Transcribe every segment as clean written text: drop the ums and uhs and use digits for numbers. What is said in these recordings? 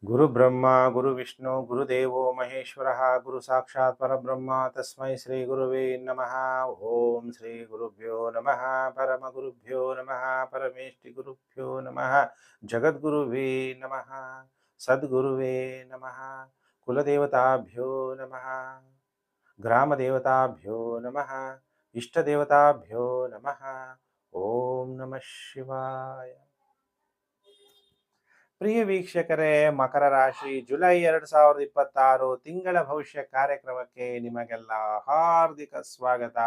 ಗುರು ಬ್ರಹ್ಮ ಗುರು ವಿಷ್ಣು ಗುರುದೇವೋ ಮಹೇಶ್ವರ ಗುರು ಸಾಕ್ಷಾತ್ ಪರಬ್ರಹ್ಮ ತಸ್ಮೈ ಶ್ರೀ ಗುರುವೇ ನಮಃ. ಓಂ ಶ್ರೀ ಗುರುಭ್ಯೋ ನಮಃ ಪರಮ ಗುರುಭ್ಯೋ ನಮಃ ಪರಮೇಷ್ಠಿ ಗುರುಭ್ಯೋ ನಮಃ ಜಗದ್ಗುರುವೇ ನಮಃ ಸದ್ಗುರುವೇ ನಮಃ ಕುಲದೇವತಾಭ್ಯೋ ನಮಃ ಗ್ರಾಮದೇವತಾಭ್ಯೋ ನಮಃ ಇಷ್ಟದೇವತಾಭ್ಯೋ ನಮಃ. ಓಂ ನಮಃ ಶಿವಾಯ. ಪ್ರಿಯ ವೀಕ್ಷಕರೇ, ಮಕರ ರಾಶಿ ಜುಲೈ 2026 ತಿಂಗಳ ಭವಿಷ್ಯ ಕಾರ್ಯಕ್ರಮಕ್ಕೆ ನಿಮಗೆಲ್ಲ ಹಾರ್ದಿಕ ಸ್ವಾಗತ.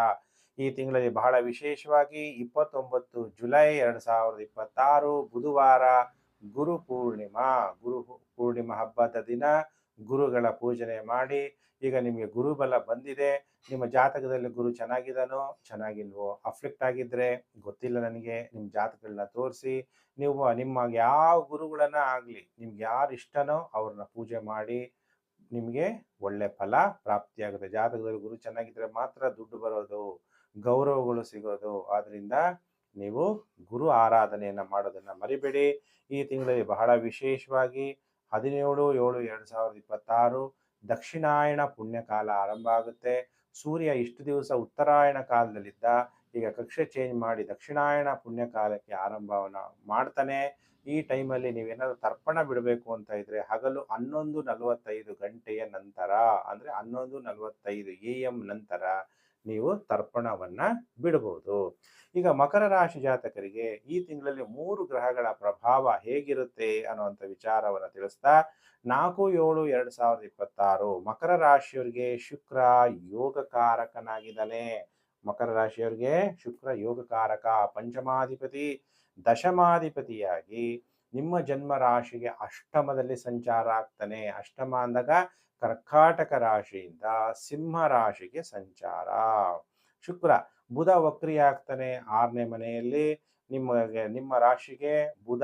ಈ ತಿಂಗಳಲ್ಲಿ ಬಹಳ ವಿಶೇಷವಾಗಿ 29 ಜುಲೈ 2026 ಬುಧವಾರ ಗುರು ಪೂರ್ಣಿಮಾ ಹಬ್ಬದ ದಿನ ಗುರುಗಳ ಪೂಜನೆ ಮಾಡಿ. ಈಗ ನಿಮಗೆ ಗುರುಬಲ ಬಂದಿದೆ. ನಿಮ್ಮ ಜಾತಕದಲ್ಲಿ ಗುರು ಚೆನ್ನಾಗಿದ್ದಾನೋ ಚೆನ್ನಾಗಿಲ್ವೋ, ಅಫ್ಲಿಕ್ಟ್ ಆಗಿದ್ರೆ ಗೊತ್ತಿಲ್ಲ ನನಗೆ, ನಿಮ್ಮ ಜಾತಕಗಳನ್ನ ತೋರಿಸಿ ನೀವು ನಿಮ್ಮ ಯಾವ ಗುರುಗಳನ್ನ ಆಗಲಿ ನಿಮ್ಗೆ ಯಾರು ಇಷ್ಟನೋ ಅವ್ರನ್ನ ಪೂಜೆ ಮಾಡಿ. ನಿಮಗೆ ಒಳ್ಳೆ ಫಲ ಪ್ರಾಪ್ತಿಯಾಗುತ್ತೆ. ಜಾತಕದಲ್ಲಿ ಗುರು ಚೆನ್ನಾಗಿದ್ರೆ ಮಾತ್ರ ದುಡ್ಡು ಬರೋದು, ಗೌರವಗಳು ಸಿಗೋದು. ಆದ್ರಿಂದ ನೀವು ಗುರು ಆರಾಧನೆಯನ್ನ ಮಾಡೋದನ್ನ ಮರಿಬೇಡಿ. ಈ ತಿಂಗಳಲ್ಲಿ ಬಹಳ ವಿಶೇಷವಾಗಿ 17/7/2026 ದಕ್ಷಿಣಾಯಣ ಪುಣ್ಯಕಾಲ ಆರಂಭ ಆಗುತ್ತೆ. ಸೂರ್ಯ ಇಷ್ಟು ದಿವಸ ಉತ್ತರಾಯಣ ಕಾಲದಲ್ಲಿದ್ದ, ಈಗ ಕಕ್ಷೆ ಚೇಂಜ್ ಮಾಡಿ ದಕ್ಷಿಣಾಯಣ ಪುಣ್ಯಕಾಲಕ್ಕೆ ಆರಂಭವನ್ನ ಮಾಡ್ತಾನೆ. ಈ ಟೈಮಲ್ಲಿ ನೀವೇನಾದ್ರು ತರ್ಪಣ ಬಿಡಬೇಕು ಅಂತ ಇದ್ರೆ ಹಗಲು 11:45 ಗಂಟೆಯ ನಂತರ, ಅಂದ್ರೆ 11:45 AM ನಂತರ ನೀವು ತರ್ಪಣವನ್ನ ಬಿಡಬಹುದು. ಈಗ ಮಕರ ರಾಶಿ ಜಾತಕರಿಗೆ ಈ ತಿಂಗಳಲ್ಲಿ 3 ಗ್ರಹಗಳ ಪ್ರಭಾವ ಹೇಗಿರುತ್ತೆ ಅನ್ನುವಂಥ ವಿಚಾರವನ್ನು ತಿಳಿಸ್ತಾ, 4/7/2026 ಮಕರ ರಾಶಿಯವರಿಗೆ ಶುಕ್ರ ಯೋಗಕಾರಕನಾಗಿದ್ದಾನೆ. ಮಕರ ರಾಶಿಯವರಿಗೆ ಶುಕ್ರ ಯೋಗಕಾರಕ, ಪಂಚಮಾಧಿಪತಿ, ದಶಮಾಧಿಪತಿಯಾಗಿ ನಿಮ್ಮ ಜನ್ಮ ರಾಶಿಗೆ ಅಷ್ಟಮದಲ್ಲಿ ಸಂಚಾರ ಆಗ್ತಾನೆ. ಅಷ್ಟಮ ಅಂದಾಗ ಕರ್ಕಾಟಕ ರಾಶಿಯಿಂದ ಸಿಂಹ ರಾಶಿಗೆ ಸಂಚಾರ. ಶುಕ್ರ ಬುಧ ವಕ್ರಿ ಆಗ್ತಾನೆ 6ನೇ ಮನೆಯಲ್ಲಿ. ನಿಮ್ಮ ರಾಶಿಗೆ ಬುಧ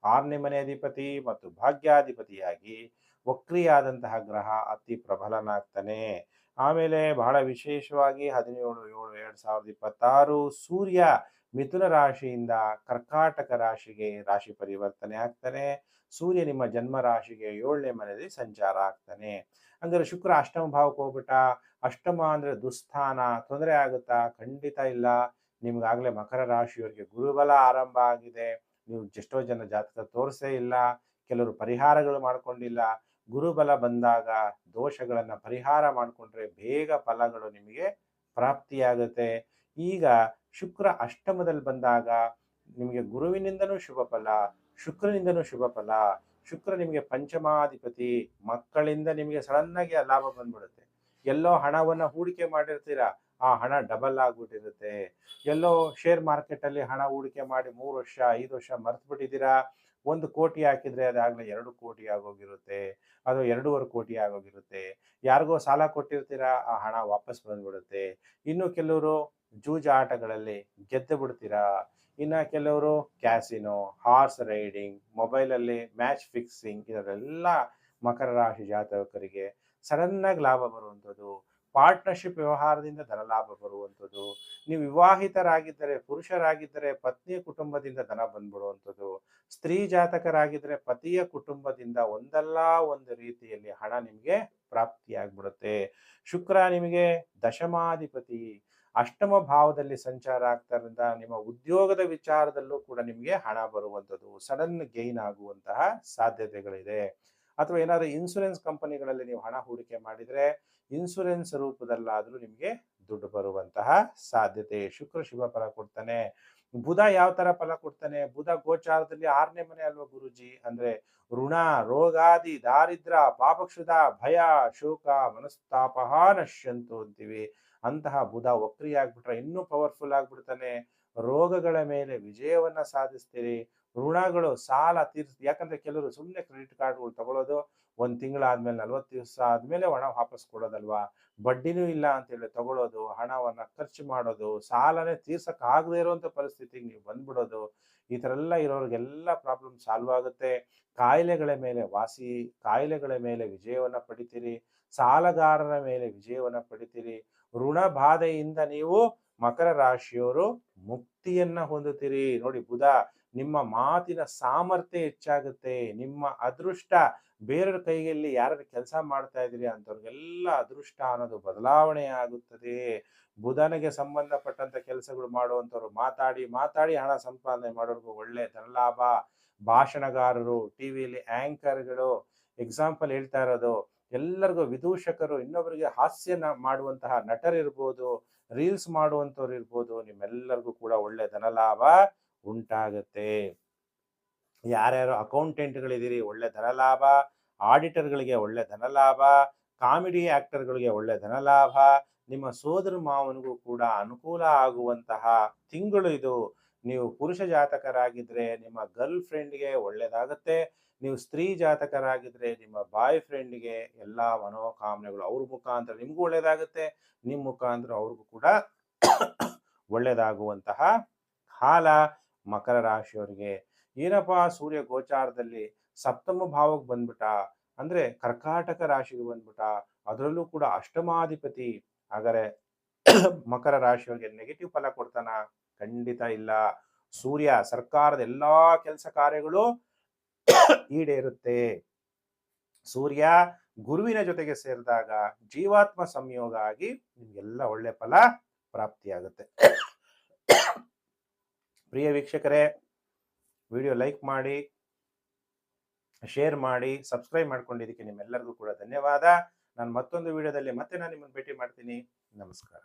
6ನೇ ಮನೆ ಅಧಿಪತಿ ಮತ್ತು ಭಾಗ್ಯಾಧಿಪತಿಯಾಗಿ ವಕ್ರಿಯಾದಂತಹ ಗ್ರಹ ಅತಿ ಪ್ರಬಲನಾಗ್ತಾನೆ. ಆಮೇಲೆ ಬಹಳ ವಿಶೇಷವಾಗಿ 17/7/2026 ಸೂರ್ಯ ಮಿಥುನ ರಾಶಿಯಿಂದ ಕರ್ಕಾಟಕ ರಾಶಿಗೆ ರಾಶಿ ಪರಿವರ್ತನೆ ಆಗ್ತಾನೆ. ಸೂರ್ಯ ನಿಮ್ಮ ಜನ್ಮ ರಾಶಿಗೆ 7ನೇ ಮನೆಯಲ್ಲಿ ಸಂಚಾರ ಆಗ್ತಾನೆ. ಅಂದ್ರೆ ಶುಕ್ರ ಅಷ್ಟಮ ಭಾವಕ್ಕೆ ಹೋಗ್ಬಿಟ್ಟ. ಅಷ್ಟಮ ಅಂದ್ರೆ ದುಸ್ಥಾನ, ತೊಂದರೆ ಆಗುತ್ತಾ? ಖಂಡಿತ ಇಲ್ಲ. ನಿಮ್ಗಾಗ್ಲೇ ಮಕರ ರಾಶಿಯವರಿಗೆ ಗುರುಬಲ ಆರಂಭ ಆಗಿದೆ. ನೀವು ಎಷ್ಟೋ ಜನ ಜಾತಕ ತೋರಿಸೇ ಇಲ್ಲ, ಕೆಲವರು ಪರಿಹಾರಗಳು ಮಾಡ್ಕೊಂಡಿಲ್ಲ. ಗುರುಬಲ ಬಂದಾಗ ದೋಷಗಳನ್ನ ಪರಿಹಾರ ಮಾಡಿಕೊಂಡ್ರೆ ಬೇಗ ಫಲಗಳು ನಿಮಗೆ ಪ್ರಾಪ್ತಿಯಾಗುತ್ತೆ. ಈಗ ಶುಕ್ರ ಅಷ್ಟಮದಲ್ಲಿ ಬಂದಾಗ ನಿಮಗೆ ಗುರುವಿನಿಂದನೂ ಶುಭ ಫಲ, ಶುಕ್ರನಿಂದನೂ ಶುಭ ಫಲ. ಶುಕ್ರ ನಿಮಗೆ ಪಂಚಮಾಧಿಪತಿ, ಮಕ್ಕಳಿಂದ ನಿಮಗೆ ಸಡನ್ ಆಗಿ ಲಾಭ ಬಂದ್ಬಿಡುತ್ತೆ. ಎಲ್ಲೋ ಹಣವನ್ನ ಹೂಡಿಕೆ ಮಾಡಿರ್ತೀರಾ, ಆ ಹಣ ಡಬಲ್ ಆಗ್ಬಿಟ್ಟಿರುತ್ತೆ. ಎಲ್ಲೋ ಶೇರ್ ಮಾರ್ಕೆಟ್ ಅಲ್ಲಿ ಹಣ ಹೂಡಿಕೆ ಮಾಡಿ 3 ವರ್ಷ 5 ವರ್ಷ ಮರ್ತು ಬಿಟ್ಟಿದ್ದೀರಾ. 1 ಕೋಟಿ ಹಾಕಿದ್ರೆ ಅದಾಗ್ಲೇ 2 ಕೋಟಿ ಆಗೋಗಿರುತ್ತೆ, ಅದು 2.5 ಕೋಟಿ ಆಗೋಗಿರುತ್ತೆ. ಯಾರಿಗೋ ಸಾಲ ಕೊಟ್ಟಿರ್ತೀರಾ, ಆ ಹಣ ವಾಪಸ್ ಬಂದ್ಬಿಡುತ್ತೆ. ಇನ್ನು ಕೆಲವರು ಜೂಜಾಟಗಳಲ್ಲಿ ಗೆದ್ದು ಬಿಡ್ತೀರಾ. ಇನ್ನು ಕೆಲವರು ಕ್ಯಾಸಿನೋ, ಹಾರ್ಸ್ ರೈಡಿಂಗ್, ಮೊಬೈಲಲ್ಲಿ ಮ್ಯಾಚ್ ಫಿಕ್ಸಿಂಗ್, ಇದರೆಲ್ಲ ಮಕರ ರಾಶಿ ಜಾತಕರಿಗೆ ಸಡನ್ ಆಗಿ ಲಾಭ ಬರುವಂಥದ್ದು. ಪಾರ್ಟ್ನರ್ಶಿಪ್ ವ್ಯವಹಾರದಿಂದ ಧನ ಲಾಭ ಬರುವಂಥದ್ದು. ನೀವು ವಿವಾಹಿತರಾಗಿದ್ದರೆ, ಪುರುಷರಾಗಿದ್ದರೆ ಪತ್ನಿಯ ಕುಟುಂಬದಿಂದ ಧನ ಬಂದ್ಬಿಡುವಂಥದ್ದು. ಸ್ತ್ರೀ ಜಾತಕರಾಗಿದ್ದರೆ ಪತಿಯ ಕುಟುಂಬದಿಂದ ಒಂದಲ್ಲ ಒಂದು ರೀತಿಯಲ್ಲಿ ಹಣ ನಿಮಗೆ ಪ್ರಾಪ್ತಿಯಾಗ್ಬಿಡುತ್ತೆ. ಶುಕ್ರ ನಿಮಗೆ ದಶಮಾಧಿಪತಿ, ಅಷ್ಟಮ ಭಾವದಲ್ಲಿ ಸಂಚಾರ ಆಗ್ತಾರಿಂದ ನಿಮ್ಮ ಉದ್ಯೋಗದ ವಿಚಾರದಲ್ಲೂ ಕೂಡ ನಿಮಗೆ ಹಣ ಬರುವಂಥದ್ದು, ಸಡನ್ ಗೈನ್ ಆಗುವಂತಹ ಸಾಧ್ಯತೆಗಳಿದೆ. ಅಥವಾ ಏನಾದರೂ ಇನ್ಶೂರೆನ್ಸ್ ಕಂಪನಿಗಳಲ್ಲಿ ನೀವು ಹಣ ಹೂಡಿಕೆ ಮಾಡಿದರೆ ಇನ್ಶೂರೆನ್ಸ್ ರೂಪದಲ್ಲಾದರೂ ನಿಮಗೆ ದುಡ್ಡು ಬರುವಂತಹ ಸಾಧ್ಯತೆ. ಶುಕ್ರ ಶುಭ ಫಲ ಕೊಡ್ತಾನೆ. ಬುಧ ಯಾವ ತರ ಫಲ ಕೊಡ್ತಾನೆ? ಬುಧ ಗೋಚಾರದಲ್ಲಿ 6ನೇ ಮನೆ ಅಲ್ವಾ ಗುರುಜಿ. ಅಂದ್ರೆ ಋಣ, ರೋಗಾದಿ, ದಾರಿದ್ರ, ಪಾಪಕ್ಷುಧ, ಭಯ, ಶೋಕ, ಮನಸ್ತಾಪ ನಶ್ಯಂತು ಅಂತೀವಿ. ಅಂತಹ ಬುಧ ವಕ್ರಿ ಆಗ್ಬಿಟ್ರೆ ಇನ್ನೂ ಪವರ್ಫುಲ್ ಆಗ್ಬಿಡ್ತಾನೆ. ರೋಗಗಳ ಮೇಲೆ ವಿಜಯವನ್ನ ಸಾಧಿಸ್ತೀರಿ. ಋಣಗಳು, ಸಾಲ ಯಾಕಂದ್ರೆ ಕೆಲವರು ಸುಮ್ಮನೆ ಕ್ರೆಡಿಟ್ ಕಾರ್ಡ್ಗಳು ತಗೊಳ್ಳೋದು, 1 ತಿಂಗಳಾದ್ಮೇಲೆ 40 ದಿವಸ ಆದ್ಮೇಲೆ ಹಣ ವಾಪಸ್ ಕೊಡೋದಲ್ವಾ, ಬಡ್ಡಿನೂ ಇಲ್ಲ ಅಂತ ಹೇಳಿ ತಗೊಳ್ಳೋದು, ಹಣವನ್ನ ಖರ್ಚು ಮಾಡೋದು, ಸಾಲನೇ ತೀರ್ಸಕ್ ಆಗದೆ ಇರುವಂತ ಪರಿಸ್ಥಿತಿಗೆ ನೀವು ಬಂದ್ಬಿಡೋದು. ಈ ತರ ಎಲ್ಲ ಇರೋರಿಗೆಲ್ಲ ಪ್ರಾಬ್ಲಮ್ ಸಾಲ್ವ್ ಆಗುತ್ತೆ. ಕಾಯಿಲೆಗಳ ಮೇಲೆ ಕಾಯಿಲೆಗಳ ಮೇಲೆ ವಿಜಯವನ್ನ ಪಡಿತೀರಿ. ಸಾಲಗಾರರ ಮೇಲೆ ವಿಜಯವನ್ನ ಪಡಿತೀರಿ. ಋಣ ಬಾಧೆಯಿಂದ ನೀವು ಮಕರ ರಾಶಿಯವರು ಮುಕ್ತಿಯನ್ನ ಹೊಂದುತ್ತೀರಿ. ನೋಡಿ, ಬುಧ ನಿಮ್ಮ ಮಾತಿನ ಸಾಮರ್ಥ್ಯ ಹೆಚ್ಚಾಗುತ್ತೆ. ನಿಮ್ಮ ಅದೃಷ್ಟ ಬೇರೆಯವ್ರ ಕೈಯಲ್ಲಿ ಯಾರು ಕೆಲಸ ಮಾಡ್ತಾ ಇದ್ದೀರಿ ಅಂಥವ್ರಿಗೆಲ್ಲ ಅದೃಷ್ಟ ಅನ್ನೋದು ಬದಲಾವಣೆ ಆಗುತ್ತದೆ. ಬುಧನಿಗೆ ಸಂಬಂಧಪಟ್ಟಂತ ಕೆಲಸಗಳು ಮಾಡುವಂಥವ್ರು ಮಾತಾಡಿ ಮಾತಾಡಿ ಹಣ ಸಂಪಾದನೆ ಮಾಡೋರ್ಗು ಒಳ್ಳೆ ಧನಲಾಭ. ಭಾಷಣಗಾರರು, ಟಿವಿಯಲ್ಲಿ ಆಂಕರ್ಗಳು, ಎಕ್ಸಾಂಪಲ್ ಹೇಳ್ತಾ ಇರೋದು, ಎಲ್ಲರಿಗೂ ವಿದೂಷಕರು, ಇನ್ನೊಬ್ಬರಿಗೆ ಹಾಸ್ಯ ಮಾಡುವಂತಹ ನಟರಿರ್ಬೋದು, ರೀಲ್ಸ್ ಮಾಡುವಂಥವ್ರು ಇರ್ಬೋದು, ನಿಮ್ಮೆಲ್ಲರಿಗೂ ಕೂಡ ಒಳ್ಳೆ ಧನಲಾಭ ಉಂಟಾಗತ್ತೆ. ಯಾರ್ಯಾರು ಅಕೌಂಟೆಂಟ್ಗಳಿದ್ದೀರಿ ಒಳ್ಳೆ ಧನಲಾಭ, ಆಡಿಟರ್ಗಳಿಗೆ ಒಳ್ಳೆ ಧನಲಾಭ, ಕಾಮಿಡಿ ಆಕ್ಟರ್ಗಳಿಗೆ ಒಳ್ಳೆ ಧನಲಾಭ, ನಿಮ್ಮ ಸೋದರ ಮಾವನಿಗೂ ಕೂಡ ಅನುಕೂಲ ಆಗುವಂತಹ ತಿಂಗಳು ಇದು. ನೀವು ಪುರುಷ ಜಾತಕರಾಗಿದ್ರೆ ನಿಮ್ಮ ಗರ್ಲ್ ಫ್ರೆಂಡ್ಗೆ ಒಳ್ಳೇದಾಗತ್ತೆ. ನೀವು ಸ್ತ್ರೀ ಜಾತಕರಾಗಿದ್ರೆ ನಿಮ್ಮ ಬಾಯ್ ಫ್ರೆಂಡ್ಗೆ ಎಲ್ಲ ಮನೋಕಾಮನೆಗಳು ಅವ್ರ ಮುಖಾಂತರ ನಿಮಗೂ ಒಳ್ಳೇದಾಗುತ್ತೆ, ನಿಮ್ಮ ಮುಖಾಂತರ ಅವ್ರಿಗೂ ಕೂಡ ಒಳ್ಳೇದಾಗುವಂತಹ ಕಾಲ ಮಕರ ರಾಶಿಯವರಿಗೆ. ಏನಪ್ಪಾ ಸೂರ್ಯ ಗೋಚಾರದಲ್ಲಿ ಸಪ್ತಮ ಭಾವಕ್ಕೆ ಬಂದ್ಬಿಟ್ಟ ಅಂದ್ರೆ ಕರ್ಕಾಟಕ ರಾಶಿಗೆ ಬಂದ್ಬಿಟ್ಟ, ಅದರಲ್ಲೂ ಕೂಡ ಅಷ್ಟಮಾಧಿಪತಿ. ಹಾಗಾದ್ರೆ ಮಕರ ರಾಶಿಯವರಿಗೆ ನೆಗೆಟಿವ್ ಫಲ ಕೊಡ್ತಾನ? ಖಂಡಿತ ಇಲ್ಲ. ಸೂರ್ಯ ಸರ್ಕಾರದ ಎಲ್ಲಾ ಕೆಲಸ ಕಾರ್ಯಗಳು ಈಡೇರುತ್ತೆ. ಸೂರ್ಯ ಗುರುವಿನ ಜೊತೆಗೆ ಸೇರಿದಾಗ ಜೀವಾತ್ಮ ಸಂಯೋಗ ಆಗಿ ನಿಮ್ಗೆಲ್ಲ ಒಳ್ಳೆ ಫಲ ಪ್ರಾಪ್ತಿಯಾಗುತ್ತೆ. ಪ್ರಿಯ ವೀಕ್ಷಕರೇ, ವಿಡಿಯೋ ಲೈಕ್ ಮಾಡಿ, ಶೇರ್ ಮಾಡಿ, ಸಬ್ಸ್ಕ್ರೈಬ್ ಮಾಡ್ಕೊಂಡಿದ್ದಕ್ಕೆ ನಿಮ್ಮೆಲ್ಲರಿಗೂ ಕೂಡ ಧನ್ಯವಾದ. ನಾನು ಮತ್ತೊಂದು ವಿಡಿಯೋದಲ್ಲಿ ಮತ್ತೆ ನಾನು ನಿಮ್ಮನ್ನು ಭೇಟಿ ಮಾಡ್ತೀನಿ. ನಮಸ್ಕಾರ.